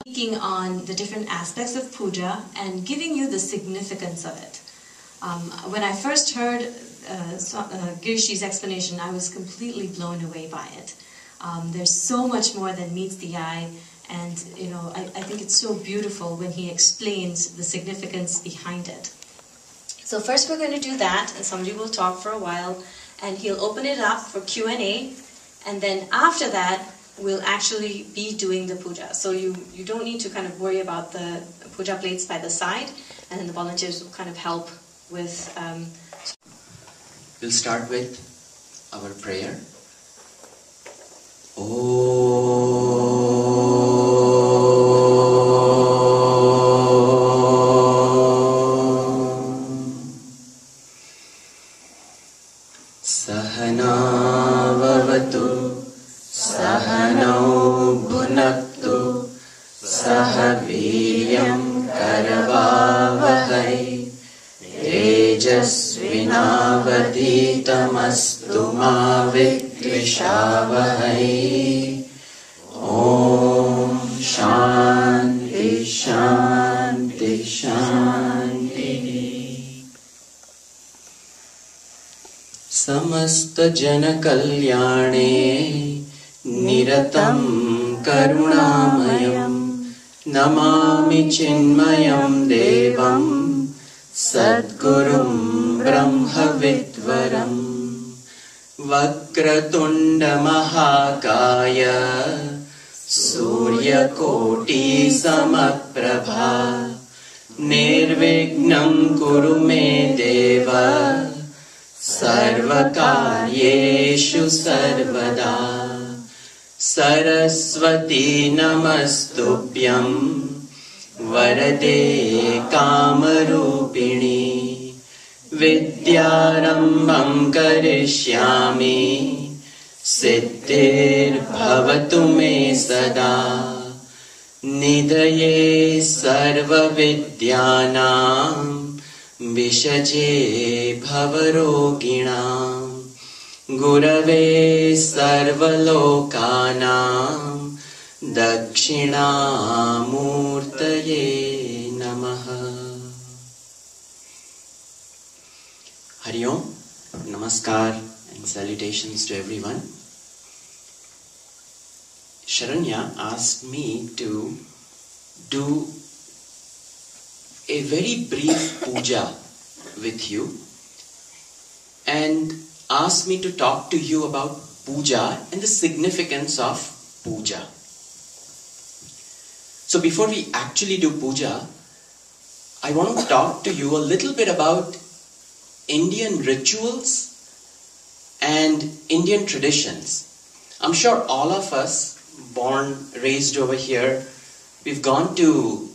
Speaking on the different aspects of puja and giving you the significance of it. When I first heard Girish's explanation, I was completely blown away by it. There's so much more than meets the eye, and I think it's so beautiful when he explains the significance behind it. So first we're going to do that, and somebody will talk for a while, and he'll open it up for Q&A, and then after that we'll actually be doing the puja. So you don't need to kind of worry about the puja plates by the side, and then the volunteers will kind of help with... We'll start with our prayer. Om Sahana Vavatu Sahano Bhunaktu Sahaviryam Karavavahai Tejasvinavaditamastu ma vidvishavahai. Om Shanti Shanti Shanti. Samasta Jana Kalyane Niratam Karunamayam Namami Chinmayam Devam Sadgurum Brahma Vidvaram Vakratunda Mahakaya Surya Koti Samaprabha Nirvignam Kuru Me Deva Sarvakaryeshu Sarvada Saraswati Namastubhyam Varade Kamarupini Vidyarambam Karishyami Siddhir Bhavatu Me Sada Nidaye Sarva Vidyanam Vishaje Bhavaroginam Gurave Sarvalokanam Dakshinamurtaye Namaha. Hari Om, Namaskar and salutations to everyone. Sharanya asked me to do a very brief puja with you and asked me to talk to you about puja and the significance of puja. So before we actually do puja, I want to talk to you a little bit about Indian rituals and Indian traditions. I'm sure all of us, born, raised over here, we've gone to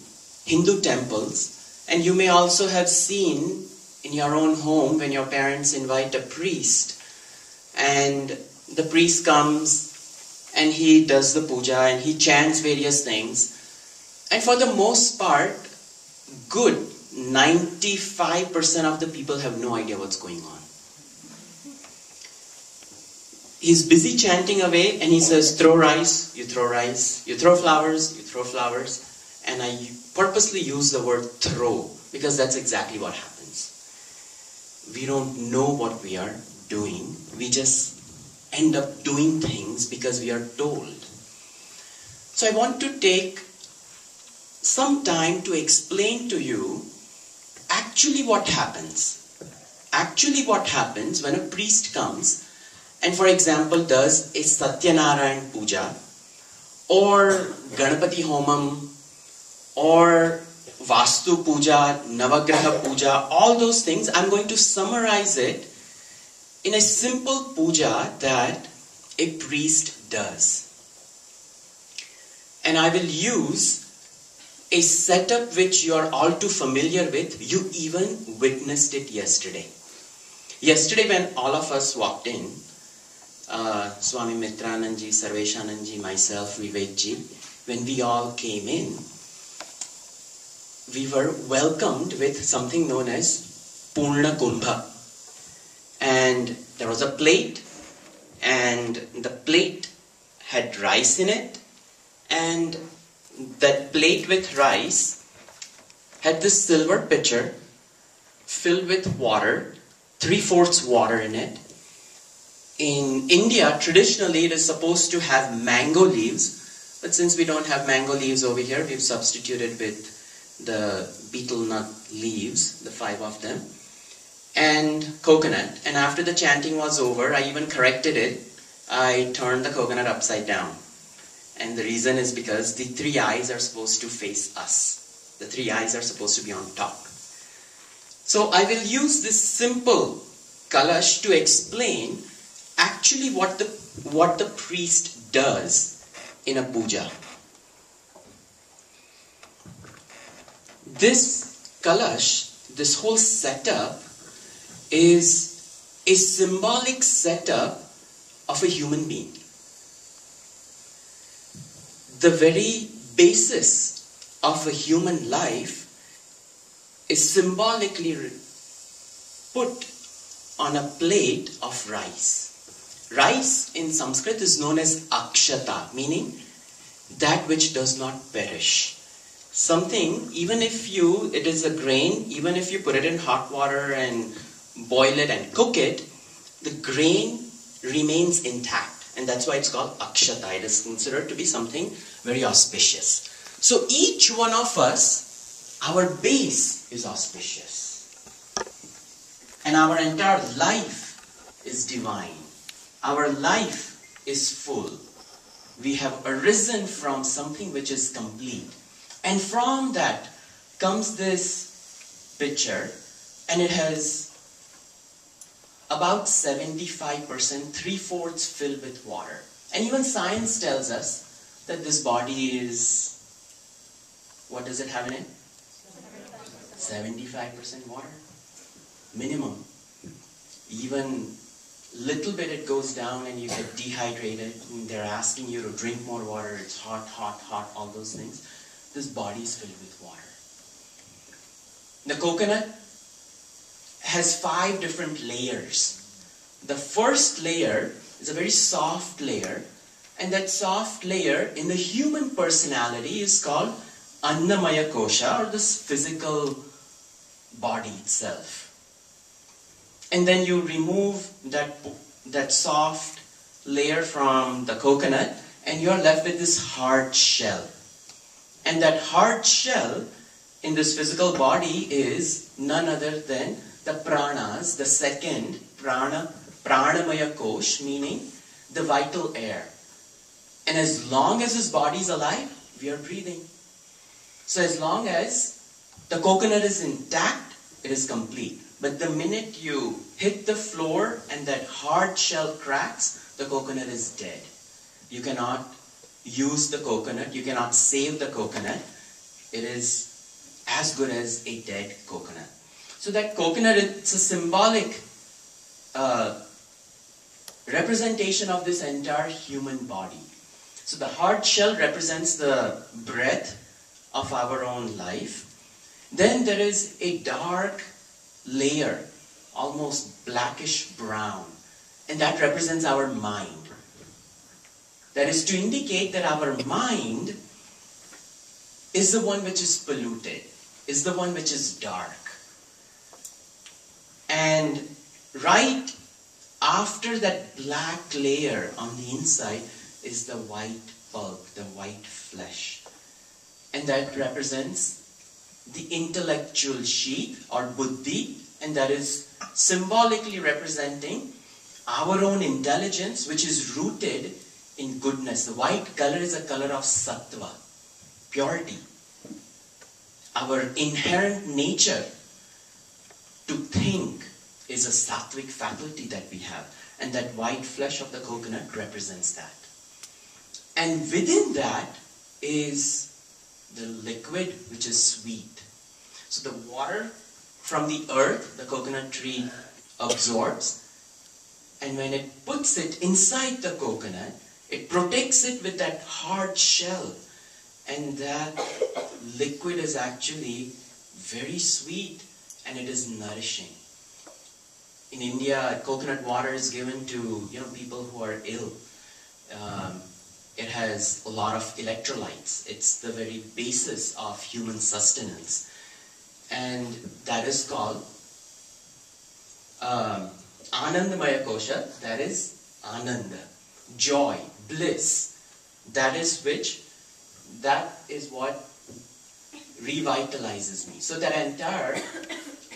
Hindu temples, and you may also have seen in your own home when your parents invite a priest, and the priest comes and he does the puja and he chants various things, and for the most part, good 95% of the people have no idea what's going on. He's busy chanting away and he says, throw rice, you throw rice, you throw flowers, you throw flowers, and I purposely use the word throw because that's exactly what happens. We don't know what we are doing. We just end up doing things because we are told. So I want to take some time to explain to you actually what happens. Actually what happens when a priest comes and, for example, does a Satyanarayan Puja or Ganapati Homam or Vastu Puja, Navagraha Puja, all those things. I'm going to summarize it in a simple puja that a priest does. And I will use a setup which you are all too familiar with. You even witnessed it yesterday. Yesterday when all of us walked in, Swami Mitranandji, Sarveshanandji, myself, Vivekji, when we all came in, we were welcomed with something known as Purna Kumbha. And there was a plate, and the plate had rice in it, and that plate with rice had this silver pitcher filled with water, 3/4 water in it. In India, traditionally it is supposed to have mango leaves, but since we don't have mango leaves over here, we've substituted with the betel nut leaves, the 5 of them, and coconut. And after the chanting was over, I even corrected it. I turned the coconut upside down. And the reason is because the 3 eyes are supposed to face us. The 3 eyes are supposed to be on top. So I will use this simple kalash to explain actually what the priest does in a puja. This kalash, this whole setup, is a symbolic setup of a human being. The very basis of a human life is symbolically put on a plate of rice. Rice in Sanskrit is known as akshata, meaning that which does not perish. Something, even if it is a grain, even if you put it in hot water and boil it and cook it, the grain remains intact. And that's why it's called akshata. It is considered to be something very auspicious. So each one of us, our base is auspicious. And our entire life is divine. Our life is full. We have arisen from something which is complete. And from that comes this pitcher, and it has about 75%, 3/4 filled with water. And even science tells us that this body is, what does it have in it? 75% water. Minimum. Even little bit it goes down and you get dehydrated. And they're asking you to drink more water. It's hot, hot, hot, all those things. This body is filled with water. The coconut has 5 different layers. The first layer is a very soft layer, and that soft layer in the human personality is called Annamaya Kosha, or this physical body itself. And then you remove that soft layer from the coconut, and you're left with this hard shell. And that hard shell in this physical body is none other than the pranas, the second pranamaya kosh, meaning the vital air. And as long as this body is alive, we are breathing. So as long as the coconut is intact, it is complete. But the minute you hit the floor and that hard shell cracks, the coconut is dead. You cannot use the coconut, you cannot save the coconut. It is as good as a dead coconut. So that coconut, it's a symbolic representation of this entire human body. So the hard shell represents the breath of our own life. Then there is a dark layer, almost blackish brown, and that represents our mind. That is to indicate that our mind is the one which is polluted, is the one which is dark. And right after that black layer on the inside is the white pulp, the white flesh. And that represents the intellectual sheath or buddhi, and that is symbolically representing our own intelligence, which is rooted in goodness. The white color is a color of sattva, purity. Our inherent nature to think is a sattvic faculty that we have, and that white flesh of the coconut represents that. And within that is the liquid which is sweet. So the water from the earth, the coconut tree absorbs, and when it puts it inside the coconut, it protects it with that hard shell, and that liquid is actually very sweet and it is nourishing. In India, coconut water is given to people who are ill. It has a lot of electrolytes. It's the very basis of human sustenance. And that is called Anandamaya Kosha. That is Ananda, joy, bliss. That is what revitalizes me. So that entire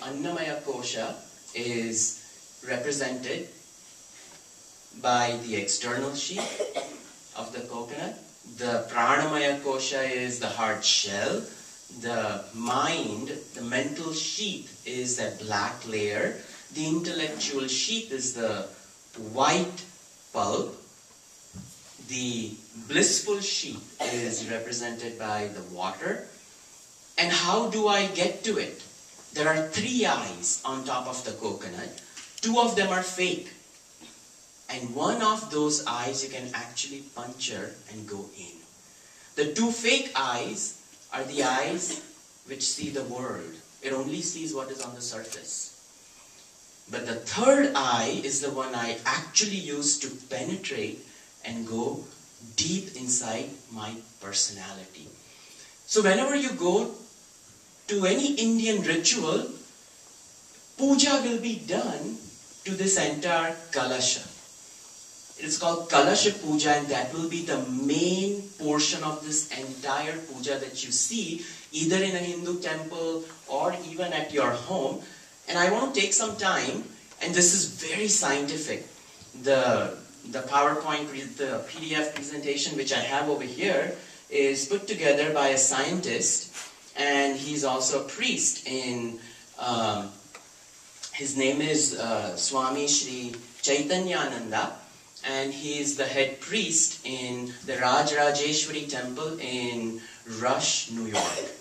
Annamaya Kosha is represented by the external sheath of the coconut. The Pranamaya Kosha is the hard shell. The mind, the mental sheath is that black layer. The intellectual sheath is the white pulp. The blissful sheath is represented by the water. And how do I get to it? There are 3 eyes on top of the coconut. 2 of them are fake. And one of those eyes you can actually puncture and go in. The 2 fake eyes are the eyes which see the world. It only sees what is on the surface. But the 3rd eye is the one I actually use to penetrate and go deep inside my personality. So whenever you go to any Indian ritual, puja will be done to this entire kalasha. It is called Kalash Puja, and that will be the main portion of this entire puja that you see either in a Hindu temple or even at your home. And I want to take some time, and this is very scientific. The PowerPoint, the PDF presentation which I have over here is put together by a scientist, and he's also a priest in, his name is Swami Shri Chaitanya, and he is the head priest in the Rajrajeshwari temple in Rush, New York.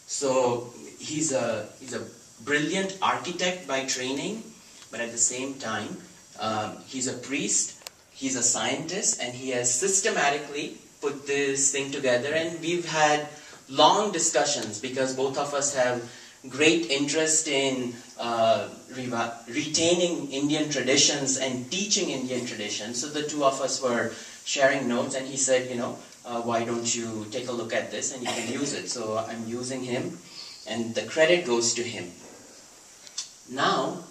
So he's a brilliant architect by training, but at the same time, he's a priest, he's a scientist, and he has systematically put this thing together. And we've had long discussions because both of us have great interest in retaining Indian traditions and teaching Indian traditions. So the 2 of us were sharing notes, and he said, why don't you take a look at this and you can use it. So I'm using him, and the credit goes to him. Now,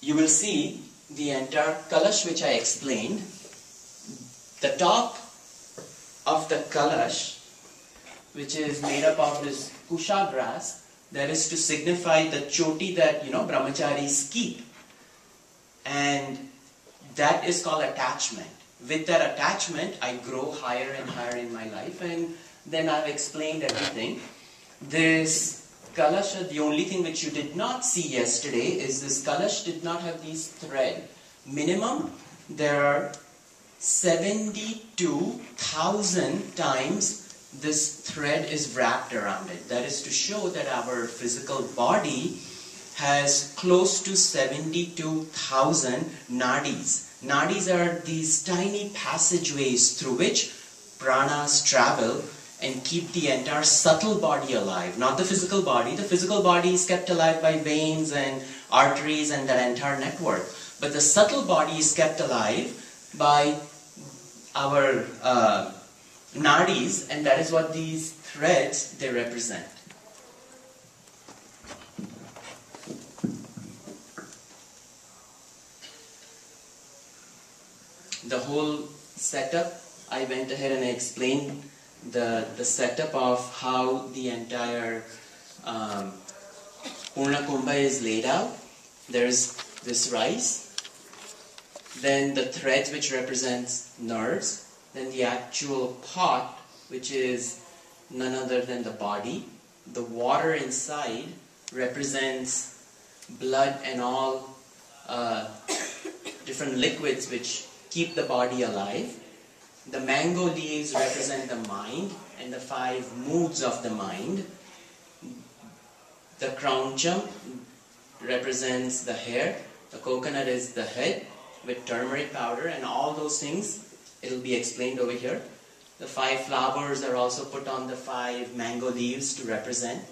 you will see the entire kalash which I explained. The top of the kalash, which is made up of this kusha grass, that is to signify the choti that brahmacharis keep, and that is called attachment. With that attachment, I grow higher and higher in my life, and then I've explained everything. This kalash, the only thing which you did not see yesterday is this kalash did not have these thread. Minimum, there are 72,000 times this thread is wrapped around it. That is to show that our physical body has close to 72,000 nadis. Nadis are these tiny passageways through which pranas travel and keep the entire subtle body alive. Not the physical body. The physical body is kept alive by veins and arteries and that entire network. But the subtle body is kept alive by our nadis, and that is what these threads, they represent. The whole setup, I went ahead and I explained the setup of how the entire Purna Kumbha is laid out. There's this rice, then the threads which represents nerves, then the actual pot which is none other than the body. The water inside represents blood and all different liquids which keep the body alive. The mango leaves represent the mind and the 5 moods of the mind. The crowncham represents the hair. The coconut is the head with turmeric powder, and all those things, it will be explained over here. The 5 flowers are also put on the 5 mango leaves to represent.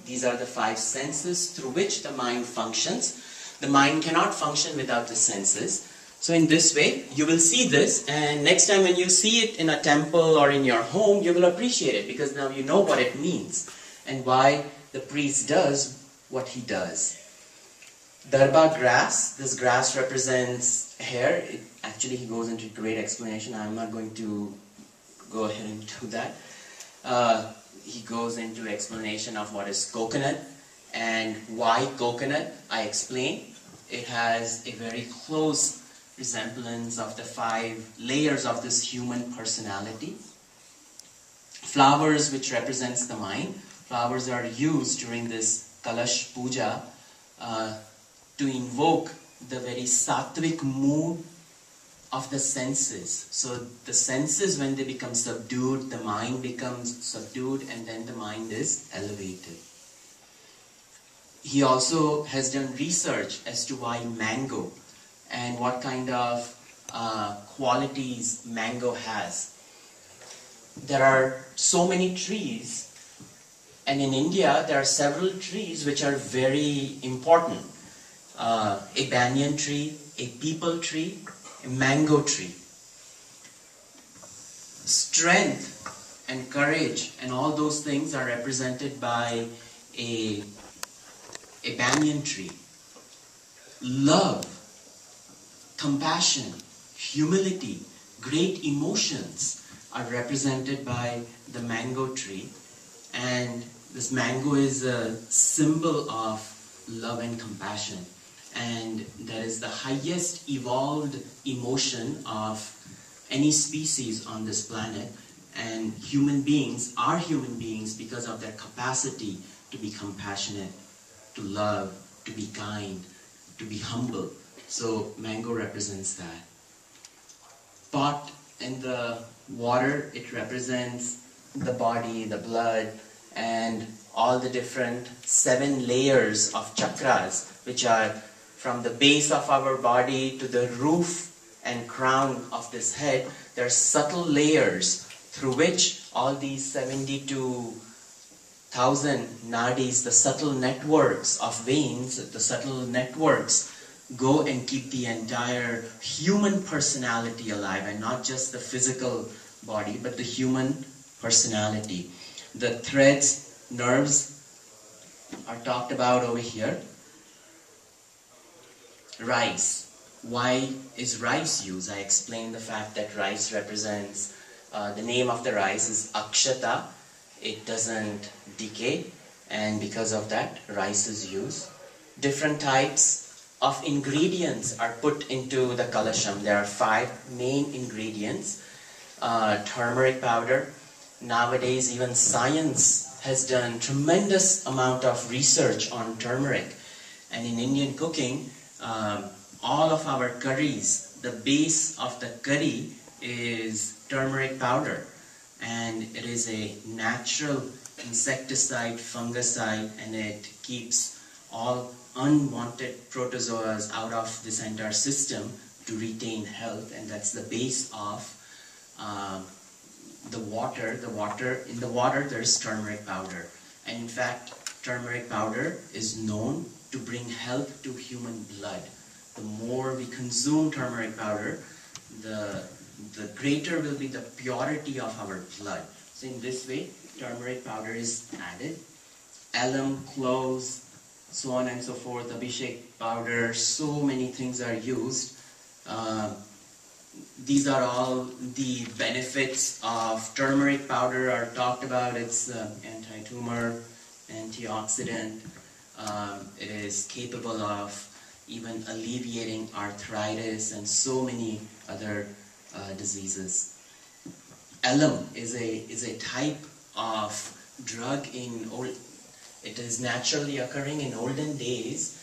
These are the 5 senses through which the mind functions. The mind cannot function without the senses. So in this way, you will see this, and next time when you see it in a temple or in your home, you will appreciate it, because now you know what it means and why the priest does what he does. Darba grass, this grass represents hair. Actually, he goes into great explanation. I'm not going to go ahead and do that. He goes into explanation of what is coconut and why coconut. I explain. It has a very close resemblance of the 5 layers of this human personality. Flowers, which represents the mind. Flowers are used during this Kalash Puja to invoke the very sattvic mood of the senses. So the senses, when they become subdued, the mind becomes subdued, and then the mind is elevated. He also has done research as to why mango and what kind of qualities mango has. There are so many trees, and in India there are several trees which are very important. A banyan tree, a peepal tree, a mango tree. Strength and courage and all those things are represented by a banyan tree. Love, compassion, humility, great emotions are represented by the mango tree. And this mango is a symbol of love and compassion. And that is the highest evolved emotion of any species on this planet. And human beings are human beings because of their capacity to be compassionate, to love, to be kind, to be humble. So mango represents that. Pot in the water, it represents the body, the blood, and all the different 7 layers of chakras, which are from the base of our body to the roof and crown of this head. There are subtle layers through which all these 72,000 nadis, the subtle networks of veins, the subtle networks, go and keep the entire human personality alive, and not just the physical body, but the human personality. The threads, nerves are talked about over here. Rice. Why is rice used? I explained the fact that rice represents, the name of the rice is Akshata. It doesn't decay, and because of that, rice is used. Different types of ingredients are put into the kalasham. There are 5 main ingredients. Turmeric powder. Nowadays, even science has done tremendous amount of research on turmeric. And in Indian cooking, all of our curries, the base of the curry is turmeric powder. And it is a natural insecticide, fungicide, and it keeps all unwanted protozoas out of this entire system to retain health. And that's the base of the water. In the water there is turmeric powder. And in fact, turmeric powder is known to bring health to human blood. The more we consume turmeric powder, the greater will be the purity of our blood. So in this way, turmeric powder is added. Alum, cloves, so on and so forth, abhishek powder, so many things are used. These are all the benefits of turmeric powder are talked about. It's anti-tumor, antioxidant. It is capable of even alleviating arthritis and so many other diseases. Alum is a type of drug it is naturally occurring in olden days.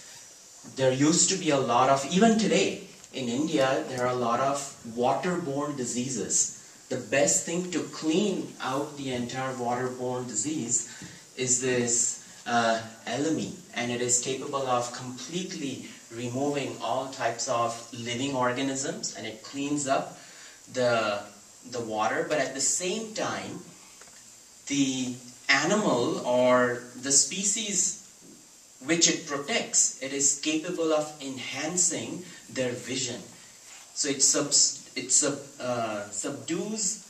There used to be a lot of, even today in India, there are a lot of waterborne diseases. The best thing to clean out the entire waterborne disease is this alum, and it is capable of completely removing all types of living organisms, and it cleans up the water. But at the same time, the animal or the species which it protects, it is capable of enhancing their vision. So it subdues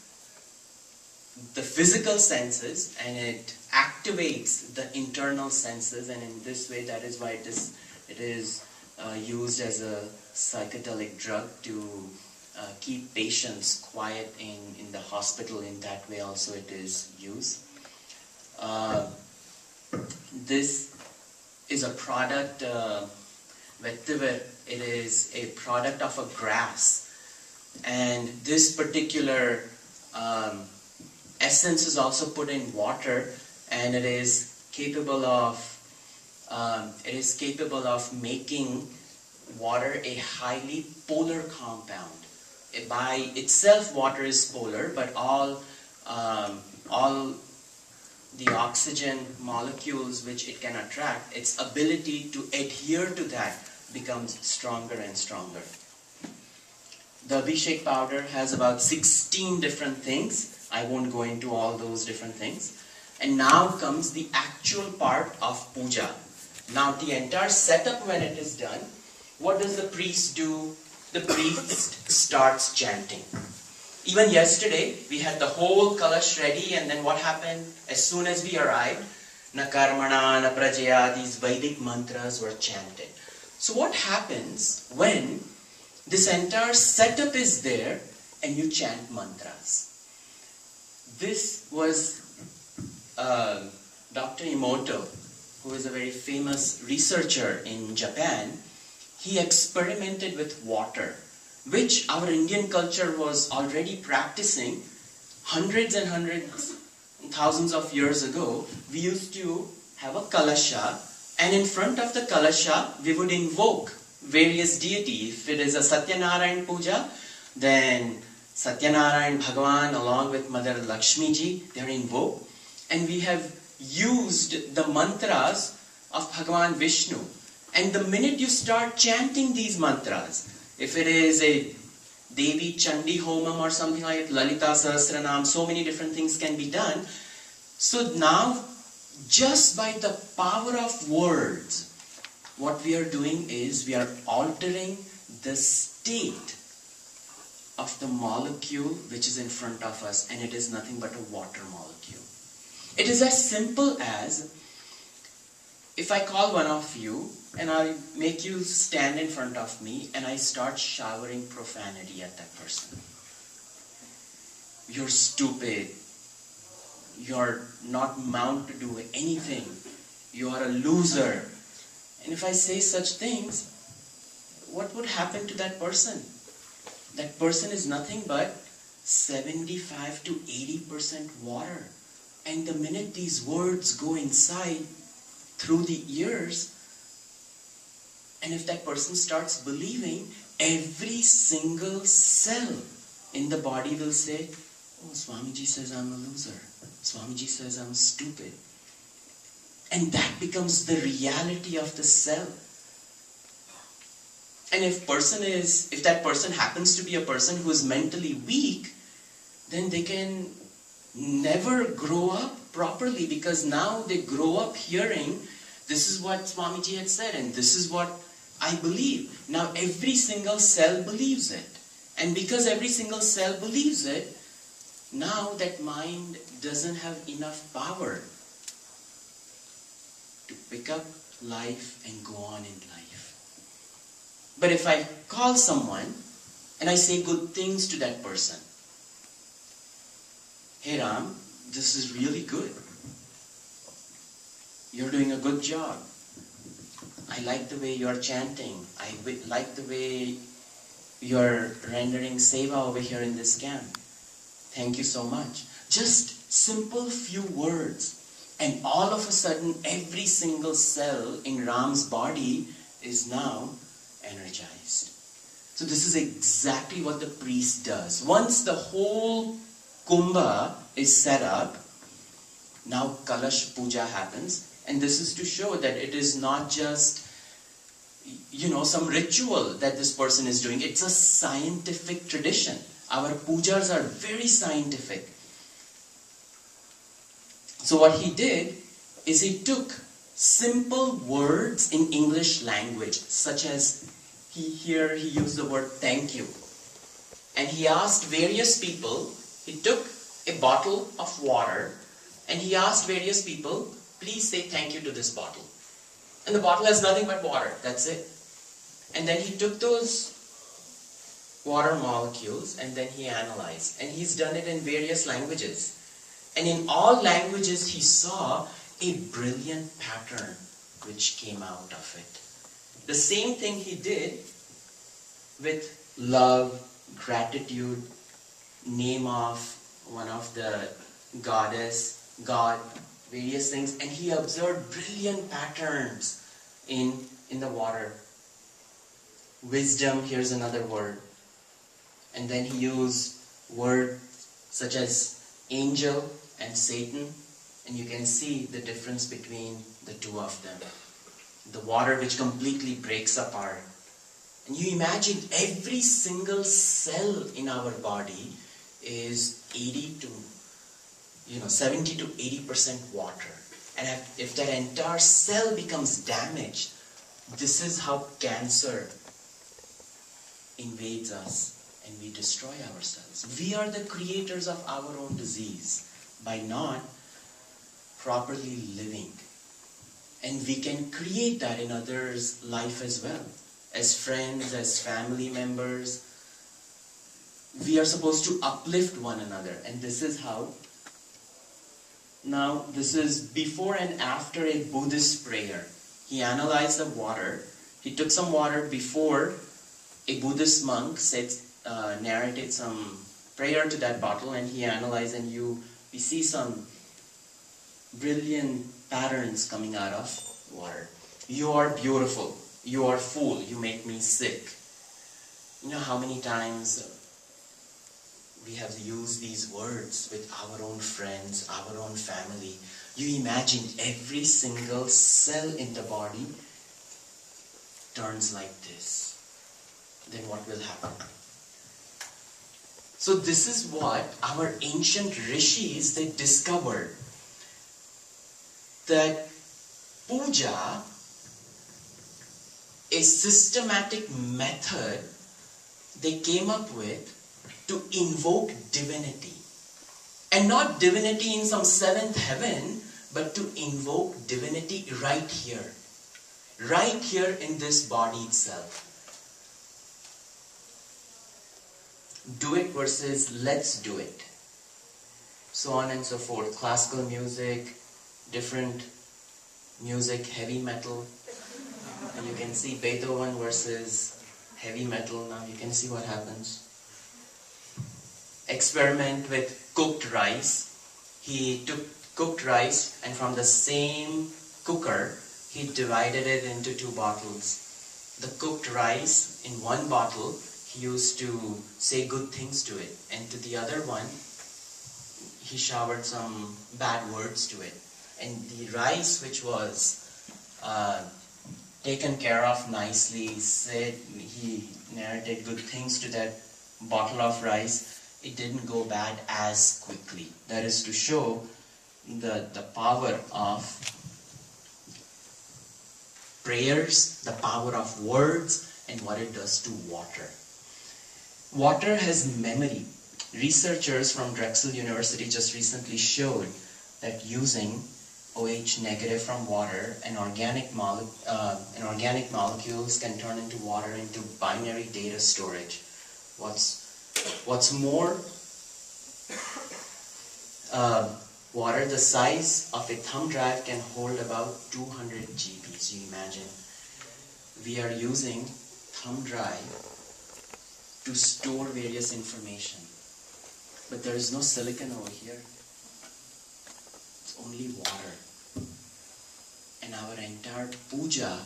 the physical senses and it activates the internal senses, and in this way, that is why it is used as a psychedelic drug to keep patients quiet in the hospital. In that way also it is used. This is a product, vetiver, it is a product of a grass, and this particular essence is also put in water, and it is capable of making water a highly polar compound. By itself, water is polar, but all the oxygen molecules which it can attract, its ability to adhere to that becomes stronger and stronger. The Abhishek powder has about 16 different things. I won't go into all those different things. And now comes the actual part of puja. Now the entire setup, when it is done, what does the priest do? The priest starts chanting. Even yesterday, we had the whole kalash ready, and then what happened? As soon as we arrived, na karmana, na prajaya, these Vedic mantras were chanted. So what happens when this entire setup is there and you chant mantras? This was Dr. Emoto, who is a very famous researcher in Japan. He experimented with water, which our Indian culture was already practicing hundreds and hundreds and thousands of years ago. We used to have a kalasha, and in front of the kalasha, we would invoke various deities. If it is a Satyanarayan Puja, then Satyanarayan Bhagavan along with Mother Lakshmi ji, they are invoked. And we have used the mantras of Bhagavan Vishnu. And the minute you start chanting these mantras, if it is a Devi Chandi Homam or something like it, Lalita Sahasranam, so many different things can be done. So now, just by the power of words, what we are doing is we are altering the state of the molecule which is in front of us, and it is nothing but a water molecule. It is as simple as, if I call one of you and I make you stand in front of me and I start showering profanity at that person. You're stupid. You're not meant to do anything. You are a loser. And if I say such things, what would happen to that person? That person is nothing but 75 to 80% water. And the minute these words go inside through the ears, and if that person starts believing, every single cell in the body will say, oh, Swamiji says I'm a loser. Swamiji says I'm stupid. And that becomes the reality of the cell. And if that person happens to be a person who is mentally weak, then they can never grow up properly, because now they grow up hearing, this is what Swamiji had said and this is what I believe. Now every single cell believes it. And because every single cell believes it, now that mind doesn't have enough power to pick up life and go on in life. But if I call someone and I say good things to that person, hey Ram, this is really good. You're doing a good job. I like the way you're chanting. I like the way you're rendering seva over here in this camp. Thank you so much. Just simple few words. And all of a sudden, every single cell in Ram's body is now energized. So this is exactly what the priest does. Once the whole kumbha is set up, now Kalash Puja happens. And this is to show that it is not just, some ritual that this person is doing. It's a scientific tradition. Our pujas are very scientific. So what he did is he took simple words in English language, such as he used the word thank you. And he asked various people, he took a bottle of water and he asked various people, please say thank you to this bottle. And the bottle has nothing but water, that's it. And then he took those water molecules and then he analyzed. And he's done it in various languages. And in all languages he saw a brilliant pattern which came out of it. The same thing he did with love, gratitude, name of one of the goddess, God, various things. And he observed brilliant patterns in the water. Wisdom, here's another word. And then he used words such as angel and Satan. And you can see the difference between the two of them. The water which completely breaks apart. And you imagine every single cell in our body is 70 to 80% water. And if that entire cell becomes damaged, this is how cancer invades us and we destroy ourselves. We are the creators of our own disease by not properly living. And we can create that in others' life as well. As friends, as family members, we are supposed to uplift one another. And this is how. Now, this is before and after a Buddhist prayer. He analyzed the water. He took some water before a Buddhist monk narrated some prayer to that bottle, and he analyzed, and we see some brilliant patterns coming out of water. You are beautiful. You are full. You make me sick. You know how many times we have used these words with our own friends, our own family. You imagine every single cell in the body turns like this. Then what will happen? So this is what our ancient rishis, they discovered. That puja, a systematic method they came up with to invoke divinity. And not divinity in some seventh heaven, but to invoke divinity right here. Right here in this body itself. Do it versus let's do it. So on and so forth. Classical music, different music, heavy metal. And you can see Beethoven versus heavy metal. Now you can see what happens. Experiment with cooked rice. He took cooked rice and from the same cooker, he divided it into two bottles. The cooked rice in one bottle, he used to say good things to it. And to the other one, he showered some bad words to it. And the rice which was taken care of nicely, he narrated good things to that bottle of rice, it didn't go bad as quickly. That is to show the power of prayers, the power of words, and what it does to water. Water has memory. Researchers from Drexel University just recently showed that using OH negative from water and organic molecules can turn into water into binary data storage. What's more, water the size of a thumb drive can hold about 200 GBs. You imagine. We are using thumb drive to store various information. But there is no silicon over here. It's only water. And our entire puja,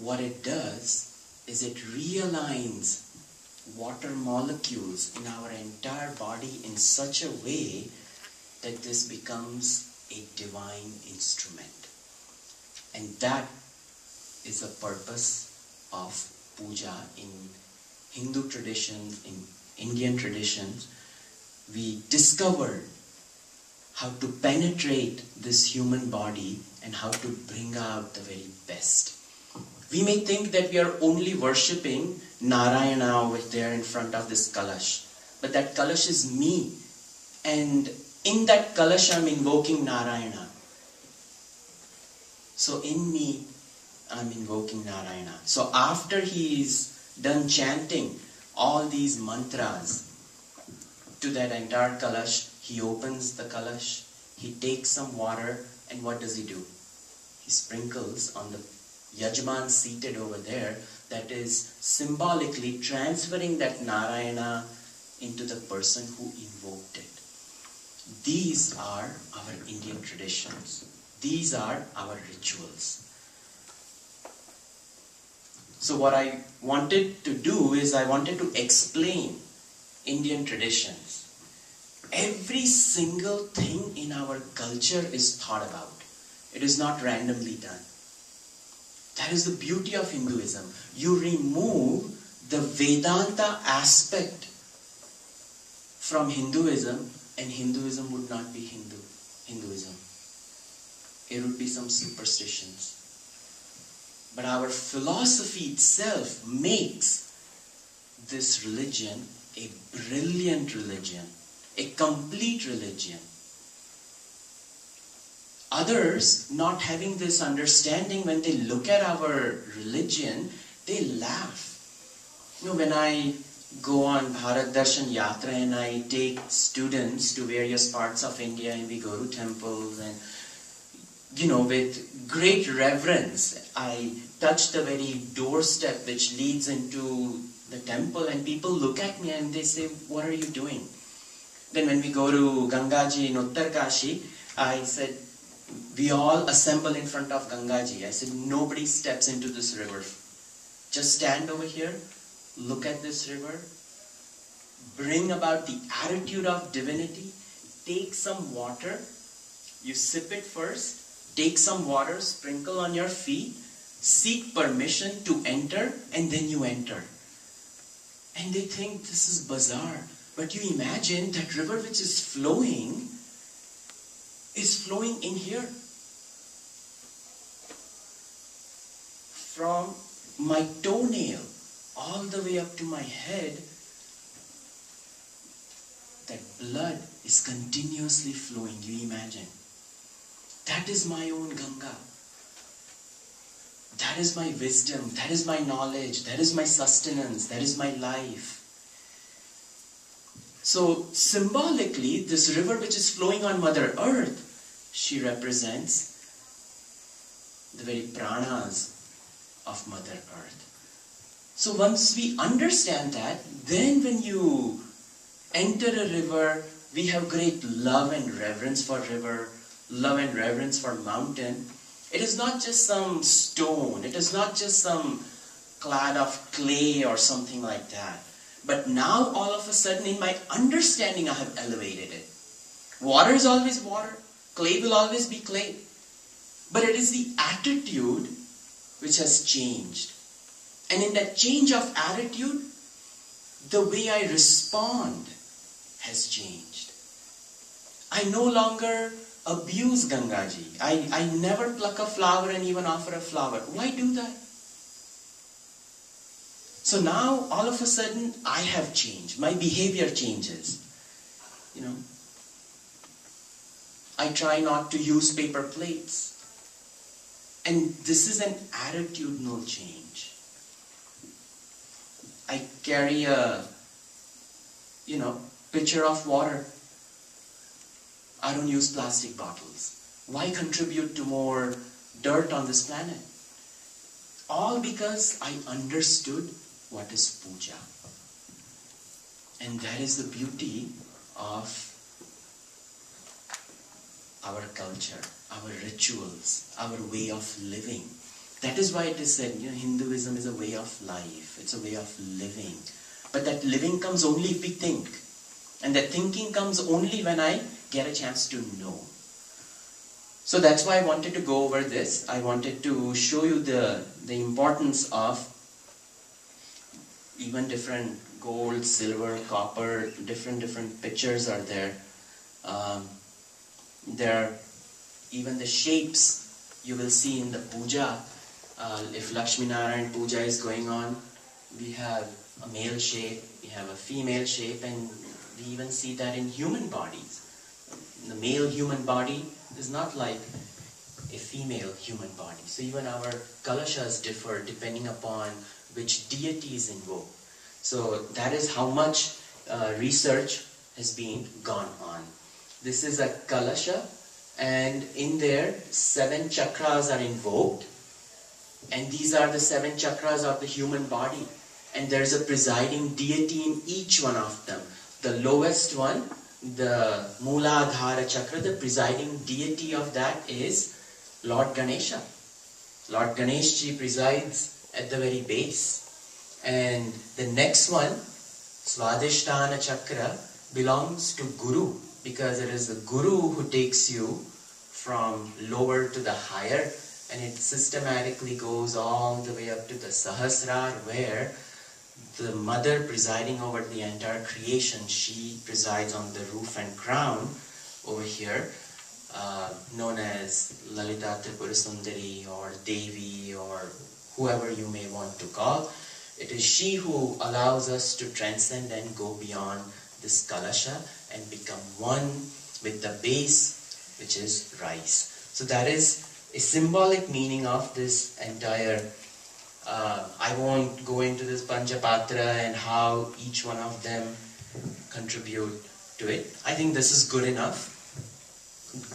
what it does is it realigns water molecules in our entire body in such a way that this becomes a divine instrument. And that is the purpose of puja in Hindu traditions, in Indian traditions. We discovered how to penetrate this human body and how to bring out the very best. We may think that we are only worshipping Narayana over there in front of this Kalash. But that Kalash is me. And in that Kalash I'm invoking Narayana. So in me, I'm invoking Narayana. So after he's done chanting all these mantras to that entire Kalash, he opens the Kalash, he takes some water, and what does he do? He sprinkles on the Yajman seated over there, that is symbolically transferring that Narayana into the person who invoked it. These are our Indian traditions. These are our rituals. So what I wanted to do is I wanted to explain Indian traditions. Every single thing in our culture is thought about. It is not randomly done. That is the beauty of Hinduism. You remove the Vedanta aspect from Hinduism, and Hinduism would not be Hinduism. It would be some superstitions. But our philosophy itself makes this religion a brilliant religion, a complete religion. Others, not having this understanding, when they look at our religion, they laugh. You know, when I go on Bharat Darshan Yatra and I take students to various parts of India and we go to temples and, you know, with great reverence, I touch the very doorstep which leads into the temple and people look at me and they say, what are you doing? Then when we go to Gangaji in Uttar Kashi, I said, we all assemble in front of Gangaji. I said, nobody steps into this river. Just stand over here, look at this river, bring about the attitude of divinity, take some water, you sip it first, take some water, sprinkle on your feet, seek permission to enter, and then you enter. And they think this is bizarre. But you imagine that river which is flowing in here. From my toenail all the way up to my head, that blood is continuously flowing. You imagine. That is my own Ganga. That is my wisdom. That is my knowledge. That is my sustenance. That is my life. So symbolically, this river which is flowing on Mother Earth, she represents the very pranas of Mother Earth. So once we understand that, then when you enter a river, we have great love and reverence for river, love and reverence for mountain. It is not just some stone, it is not just some clad of clay or something like that. But now all of a sudden in my understanding I have elevated it. Water is always water, clay will always be clay. But it is the attitude which has changed. And in that change of attitude, the way I respond has changed. I no longer abuse Gangaji. I never pluck a flower and even offer a flower. Why do that? So now, all of a sudden, I have changed. My behavior changes. You know, I try not to use paper plates. And this is an attitudinal change. I carry a, pitcher of water. I don't use plastic bottles. Why contribute to more dirt on this planet? All because I understood what is puja. And that is the beauty of our culture, our rituals, our way of living. That is why it is said, Hinduism is a way of life. It's a way of living. But that living comes only if we think. And that thinking comes only when I get a chance to know. So that's why I wanted to go over this. I wanted to show you the importance of even different gold, silver, copper, different pictures are there. There are even the shapes you will see in the puja. If Lakshmi Narayan Puja is going on, we have a male shape, we have a female shape, and we even see that in human bodies. The male human body is not like a female human body. So even our kalashas differ depending upon which deity is invoked. So that is how much research has been gone on. This is a kalasha, and in there 7 chakras are invoked, and these are the 7 chakras of the human body, and there is a presiding deity in each one of them. The lowest one, the Mooladhara Chakra, the presiding deity of that is Lord Ganesha. Lord Ganeshji presides at the very base. And the next one, Swadhishthana Chakra, belongs to Guru, because it is the Guru who takes you from lower to the higher, and it systematically goes all the way up to the Sahasrar, where the mother presiding over the entire creation, she presides on the roof and crown over here, known as Lalita Tripura Sundari or Devi or whoever you may want to call. It is she who allows us to transcend and go beyond this kalasha and become one with the base, which is rice. So that is a symbolic meaning of this entire I won't go into this Panchapatra and how each one of them contribute to it. I think this is good enough.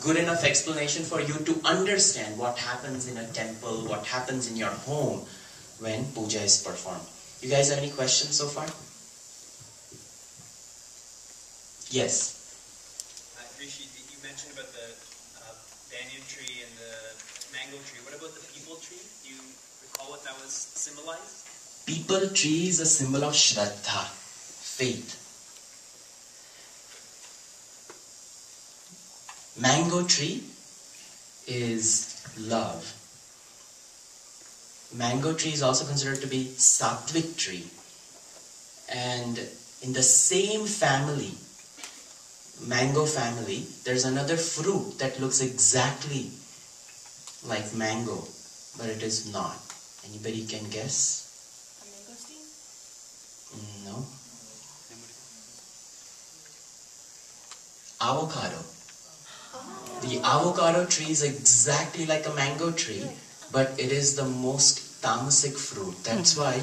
Good enough explanation for you to understand what happens in a temple, what happens in your home when puja is performed. You guys have any questions so far? Yes. Rishi, you mentioned about the banyan tree and the mango tree. What about the people tree? Do you recall what that was symbolized? People tree is a symbol of Shraddha, faith. Mango tree is love. Mango tree is also considered to be Sattvic tree. And in the same family, mango family, there's another fruit that looks exactly like mango, but it is not. Anybody can guess? A mangosteen? No. Avocado. The avocado tree is exactly like a mango tree, but it is the most tamasic fruit. That's why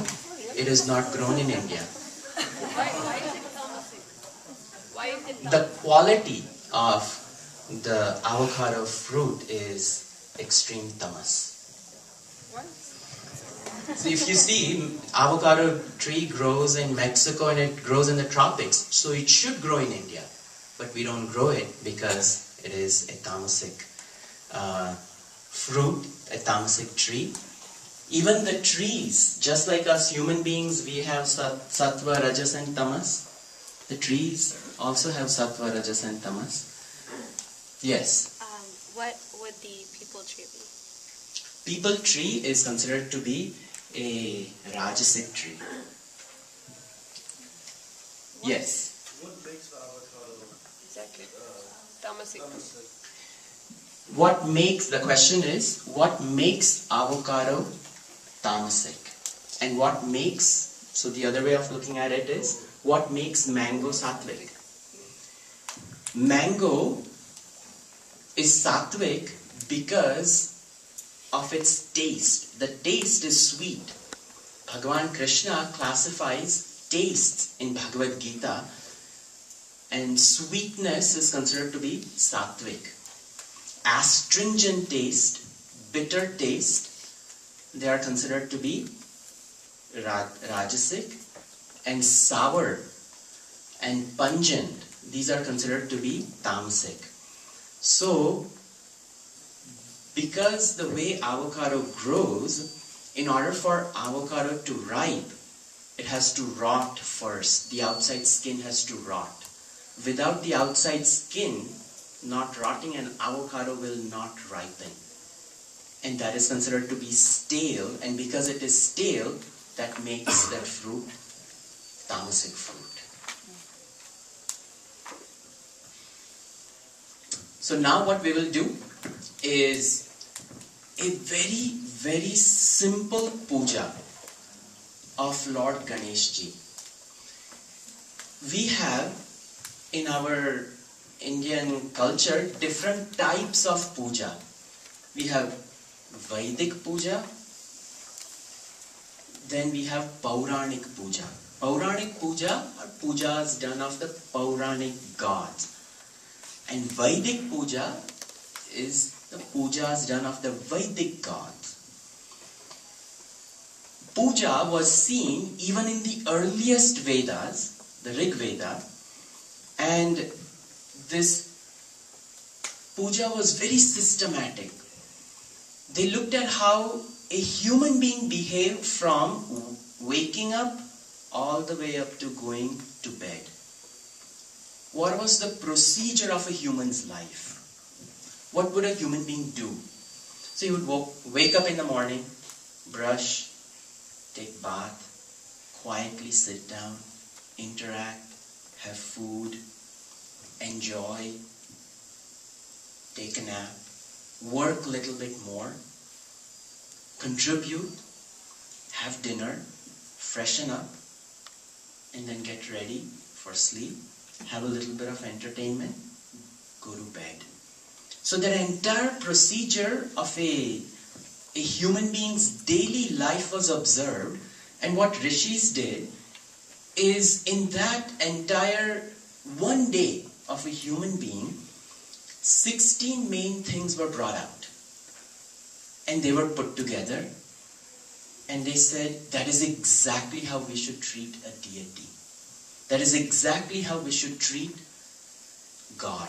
it is not grown in India. Why is it tamasic? Why is it tamasic? The quality of the avocado fruit is extreme tamas. What? So if you see, avocado tree grows in Mexico and it grows in the tropics, so it should grow in India, but we don't grow it because it is a tamasic fruit, a tamasic tree. Even the trees, just like us human beings, we have sattva, rajas and tamas. The trees also have sattva, rajas and tamas. Yes? What would the people tree be? People tree is considered to be a rajasic tree. Yes? What makes the avocado Exactly. Tamasic. What makes, the question is, what makes avocado tamasic? And what makes, so the other way of looking at it is, what makes mango sattvic? Mango is sattvic because of its taste. The taste is sweet. Bhagavan Krishna classifies tastes in Bhagavad Gita, and sweetness is considered to be sattvic. Astringent taste, bitter taste, they are considered to be rajasic, and sour and pungent, these are considered to be tamasic. So, because the way avocado grows, in order for avocado to ripe, it has to rot first. The outside skin has to rot. Without the outside skin not rotting, an avocado will not ripen. And that is considered to be stale, and because it is stale, that makes that fruit tamasic fruit. So now what we will do is, a very, very simple puja of Lord Ganesha. We have in our Indian culture different types of puja. We have Vedic Puja, then we have Pauranic Puja. Pauranic Puja are pujas done of the Pauranic gods. And Vedic Puja is the pujas done of the Vedic gods. Puja was seen even in the earliest Vedas, the Rig Veda, and this puja was very systematic. They looked at how a human being behaved from waking up all the way up to going to bed. What was the procedure of a human's life? What would a human being do? So he would wake up in the morning, brush, take bath, quietly sit down, interact, have food, enjoy, take a nap, work a little bit more, contribute, have dinner, freshen up, and then get ready for sleep, have a little bit of entertainment, go to bed. So that entire procedure of a human being's daily life was observed, and what rishis did is in that entire one day of a human being, 16 main things were brought out. And they were put together. And they said, that is exactly how we should treat a deity. That is exactly how we should treat God.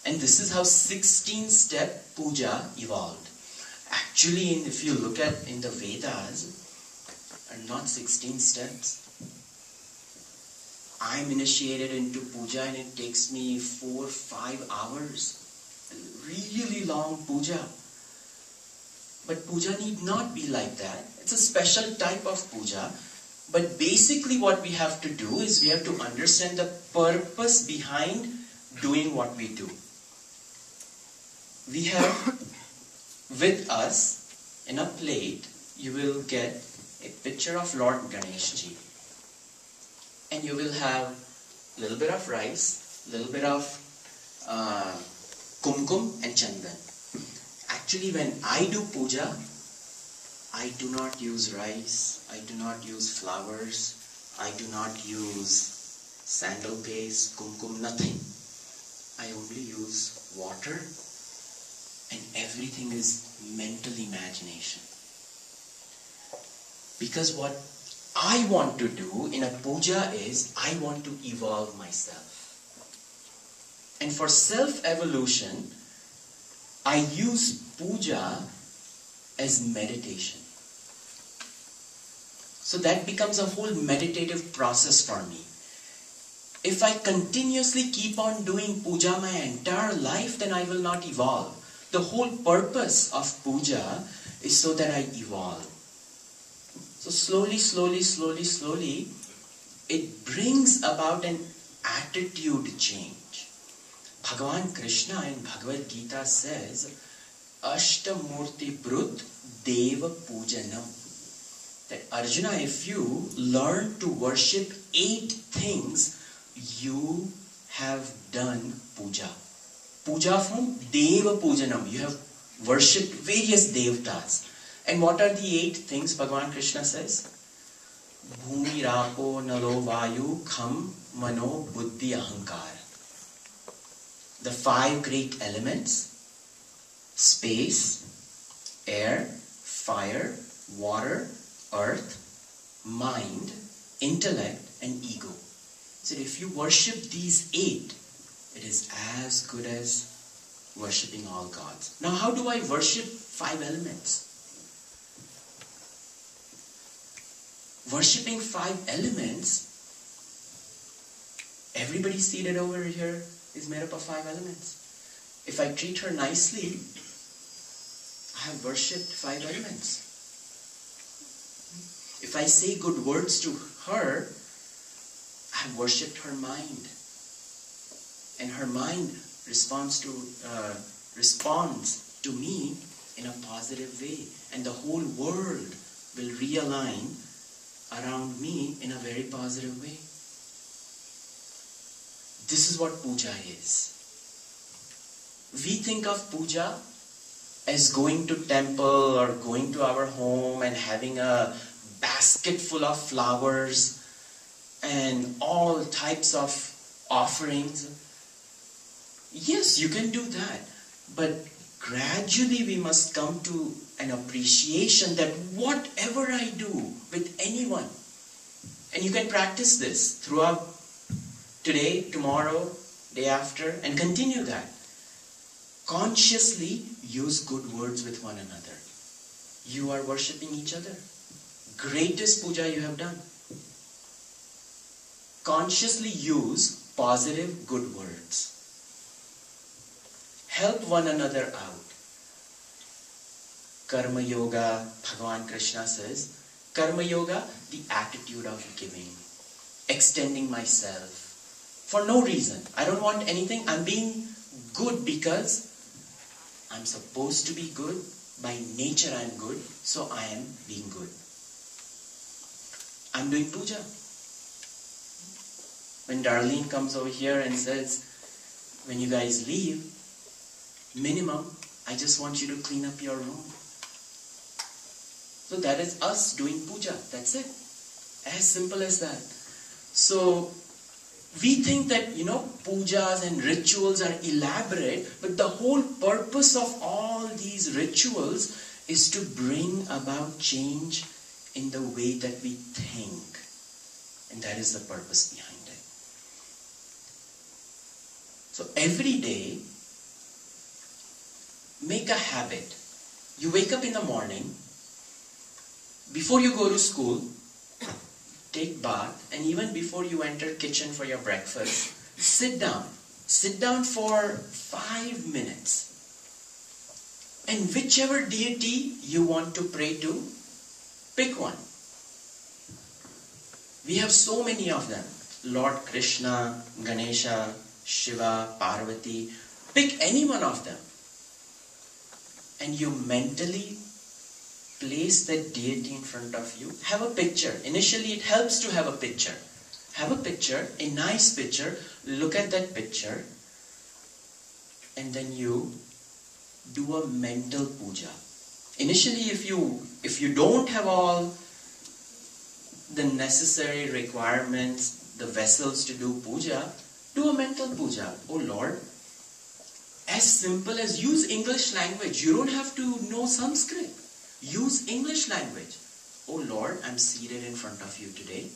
And this is how 16-step puja evolved. Actually, if you look at in the Vedas, are not 16 steps. I'm initiated into puja and it takes me 4 or 5 hours. A really long puja. But puja need not be like that. It's a special type of puja. But basically what we have to do is we have to understand the purpose behind doing what we do. We have with us in a plate, you will get a picture of Lord Ganesha. And you will have a little bit of rice, a little bit of kumkum and chandan. Actually, when I do puja, I do not use rice, I do not use flowers, I do not use sandal paste, kumkum, nothing. I only use water, and everything is mental imagination. Because what I want to do in a puja is, I want to evolve myself. And for self-evolution, I use puja as meditation. So that becomes a whole meditative process for me. If I continuously keep on doing puja my entire life, then I will not evolve. The whole purpose of puja is so that I evolve. So slowly, slowly, slowly, slowly, it brings about an attitude change. Bhagavan Krishna in Bhagavad Gita says, Ashtamurti Brut Deva Pujanam. That Arjuna, if you learn to worship 8 things, you have done puja. Puja from Deva Pujanam. You have worshipped various devtas. And what are the 8 things Bhagavan Krishna says? Bhumi, Rapo, Nalo, Vayu, Kham, Mano, Buddhi, Ahankar. The 5 great elements: space, air, fire, water, earth, mind, intellect, and ego. So if you worship these 8, it is as good as worshipping all gods. Now how do I worship 5 elements? Worshipping 5 elements, everybody seated over here is made up of 5 elements. If I treat her nicely, I have worshipped 5 elements. If I say good words to her, I have worshipped her mind. And her mind responds to me in a positive way, and the whole world will realign around me in a very positive way. This is what puja is. We think of puja as going to temple or going to our home and having a basket full of flowers and all types of offerings. Yes, you can do that, but gradually we must come to an appreciation that whatever I do with anyone, and you can practice this throughout today, tomorrow, day after, and continue that. Consciously use good words with one another. You are worshipping each other. Greatest puja you have done. Consciously use positive, good words. Help one another out. Karma Yoga, Bhagavan Krishna says, Karma Yoga, the attitude of giving, extending myself for no reason. I don't want anything. I'm being good because I'm supposed to be good. By nature I'm good, so I am being good. I'm doing puja. When Darlene comes over here and says, when you guys leave, minimum, I just want you to clean up your room. So that is us doing puja. That's it. As simple as that. So we think that, pujas and rituals are elaborate, but the whole purpose of all these rituals is to bring about change in the way that we think. And that is the purpose behind it. So every day, make a habit. You wake up in the morning, before you go to school, take bath, and even before you enter kitchen for your breakfast, sit down. Sit down for 5 minutes. And whichever deity you want to pray to, pick one. We have so many of them. Lord Krishna, Ganesha, Shiva, Parvati. Pick any one of them. And you mentally place that deity in front of you. Have a picture. Initially it helps to have a picture. Have a picture, a nice picture. Look at that picture. And then you do a mental puja. Initially if you don't have all the necessary requirements, the vessels to do puja, do a mental puja. Oh Lord, as simple as use English language. You don't have to know Sanskrit. Use English language. Oh Lord, I'm seated in front of you today.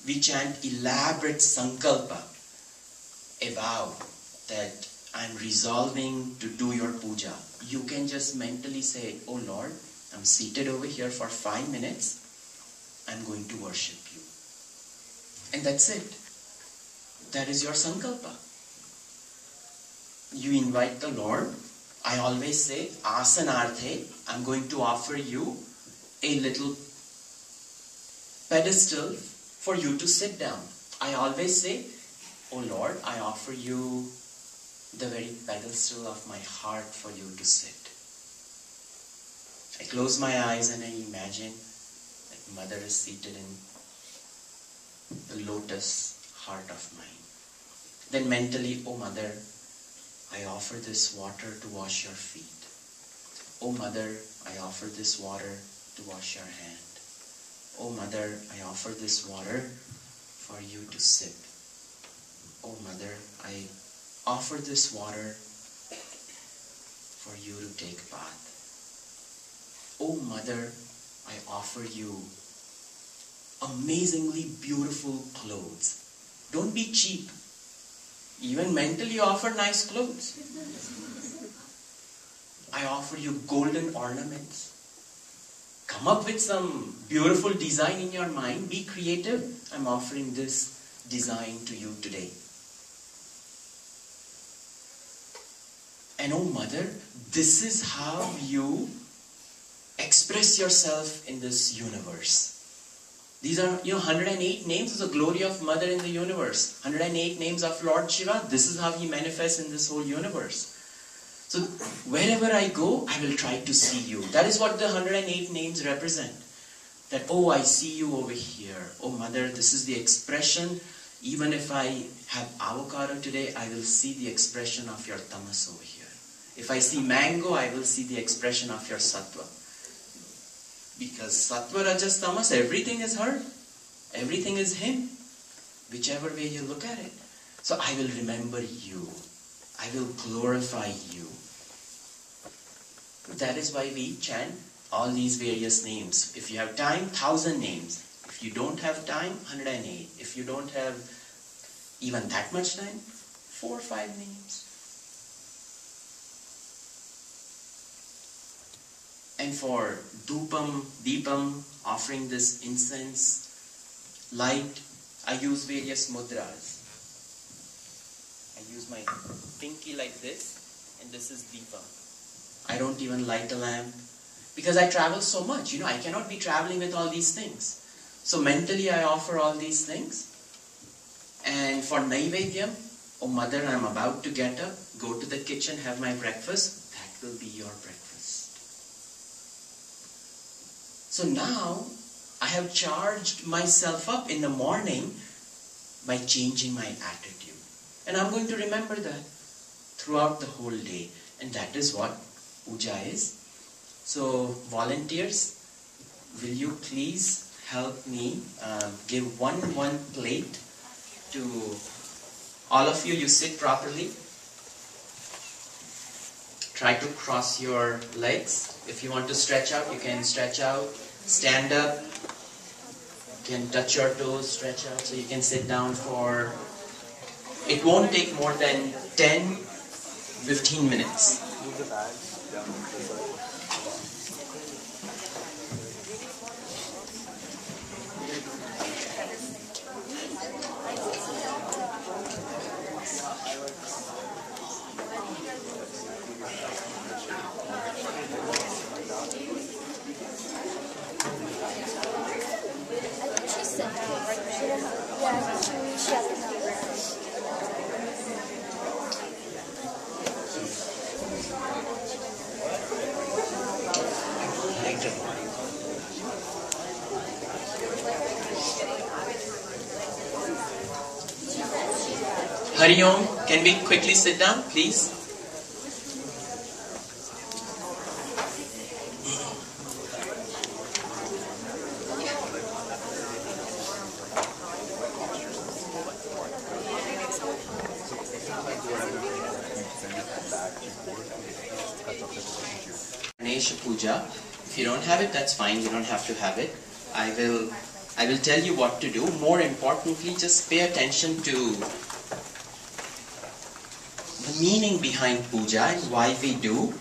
We chant elaborate sankalpa, a vow that I'm resolving to do your puja. You can just mentally say, oh Lord, I'm seated over here for 5 minutes. I'm going to worship you. And that's it. That is your sankalpa. You invite the Lord. I always say, asanarthe, I'm going to offer you a little pedestal for you to sit down. I always say, oh Lord, I offer you the very pedestal of my heart for you to sit. I close my eyes and I imagine that Mother is seated in the lotus heart of mine. Then mentally, oh Mother, I offer this water to wash your feet. Oh Mother, I offer this water to wash your hand. Oh Mother, I offer this water for you to sip. Oh Mother, I offer this water for you to take bath. Oh Mother, I offer you amazingly beautiful clothes. Don't be cheap. Even mentally offer nice clothes. I offer you golden ornaments. Come up with some beautiful design in your mind. Be creative. I'm offering this design to you today. And oh Mother, this is how you express yourself in this universe. These are 108 names of the glory of Mother in the universe. 108 names of Lord Shiva. This is how he manifests in this whole universe. So wherever I go, I will try to see you. That is what the 108 names represent. That, oh, I see you over here. Oh, Mother, this is the expression. Even if I have avocado today, I will see the expression of your tamas over here. If I see mango, I will see the expression of your sattva. Because sattva, rajas, tamas, everything is her. Everything is him. Whichever way you look at it. So I will remember you. I will glorify you. That is why we chant all these various names. If you have time, 1,000 names. If you don't have time, 108. If you don't have even that much time, 4 or 5 names. And for dhupam, deepam, offering this incense, light, I use various mudras. I use my pinky like this, and this is deepa. I don't even light a lamp, because I travel so much. I cannot be traveling with all these things. So mentally I offer all these things. And for Naivedyam, oh Mother, I'm about to get up, go to the kitchen, have my breakfast. That will be your breakfast. So now, I have charged myself up in the morning by changing my attitude. And I'm going to remember that throughout the whole day. And that is what puja is. So, volunteers, will you please help me give one plate to all of you. You sit properly. Try to cross your legs. If you want to stretch out, you can stretch out. Stand up. You can touch your toes, stretch out. So you can sit down for... It won't take more than 10-15 minutes. Move the bags down this side. Hari Om, can we quickly sit down, please? Ganesha Puja. If you don't have it, that's fine. You don't have to have it. I will tell you what to do. More importantly, just pay attention to the meaning behind puja and why we do.